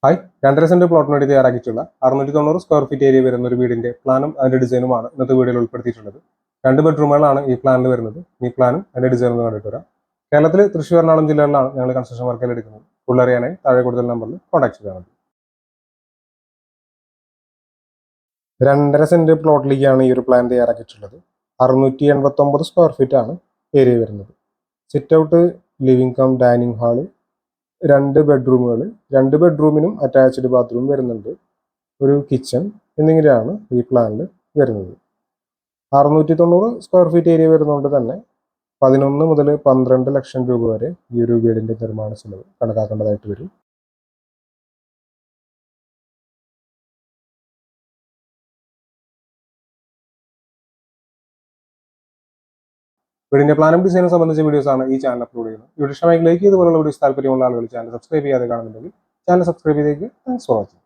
Hi, 2.5 saint പ്ലോട്ടിന് വേണ്ടി തയ്യാറാക്കിയിട്ടുള്ള 690 square feet area വരുന്ന ഒരു വീടിന്റെ പ്ലാനും അതിന്റെ ഡിസൈനുമാണ് ഇന്നത്തെ വീഡിയോയിൽ ഉൾപ്പെടുത്തിയിട്ടുള്ളത്. 2 ബെഡ്റൂമുകളാണ് ഈ പ്ലാനിൽ വരുന്നത്. ഈ പ്ലാനും അതിന്റെ ഡിസൈനും കണ്ടിട്ട് വരാം. കേരളത്തിൽ തൃശ്ശൂർ, എറണാകുളം ജില്ലകളിലാണ് ഞങ്ങൾ കൺസ്ട്രക്ഷൻ വർക്കുകൾ എടുക്കുന്നത്. അറിയാനായി താഴെ കൂടുതൽ നമ്പറിൽ കോൺടാക്ട് ചെയ്താൽ മതി. 2.5 സെന്റ് പ്ലോട്ടിലേക്കാണ് ഈ ഒരു പ്ലാൻ തയ്യാറാക്കിയിട്ടുള്ളത്. 689 സ്ക്വയർ ഫീറ്റ് ആണ് ഏരിയ വരുന്നത്. Sit out, living cum dining hall, 2 ബെഡ്റൂമുകൾ, 2 ബെഡ്റൂമിനും അറ്റാച്ച്ഡ് ബാത്റൂം വരുന്നുണ്ട്. ഒരു കിച്ചൺ എന്നിങ്ങനെയാണ് ഈ പ്ലാനിൽ വരുന്നത്. 690 സ്ക്വയർ ഫീറ്റ് ഏരിയ വരുന്നതുകൊണ്ട് തന്നെ 11 മുതൽ 12 ലക്ഷം രൂപ വരെ ഈ ഒരു വീടിന്റെ നിർമ്മാണ ചെലവ് കണക്കാക്കേണ്ടതായിട്ട് വരും. വീടിന്റെ പ്ലാനും ഡിസൈനും സംബന്ധിച്ച വീഡിയോസ് ആണ് ഈ ചാനൽ അപ്ലോഡ് ചെയ്യുന്നത്. വീഡിയോ ഇഷ്ടമായി ലൈക്ക് ചെയ്തുപോലുള്ള വീഡിയോസ് താല്പര്യമുള്ള ആളുകൾ ചാനൽ സബ്സ്ക്രൈബ് ചെയ്യാതെ കാണുന്നുണ്ടെങ്കിൽ ചാനൽ സബ്സ്ക്രൈബ് ചെയ്തേക്ക്. Thanks for watching.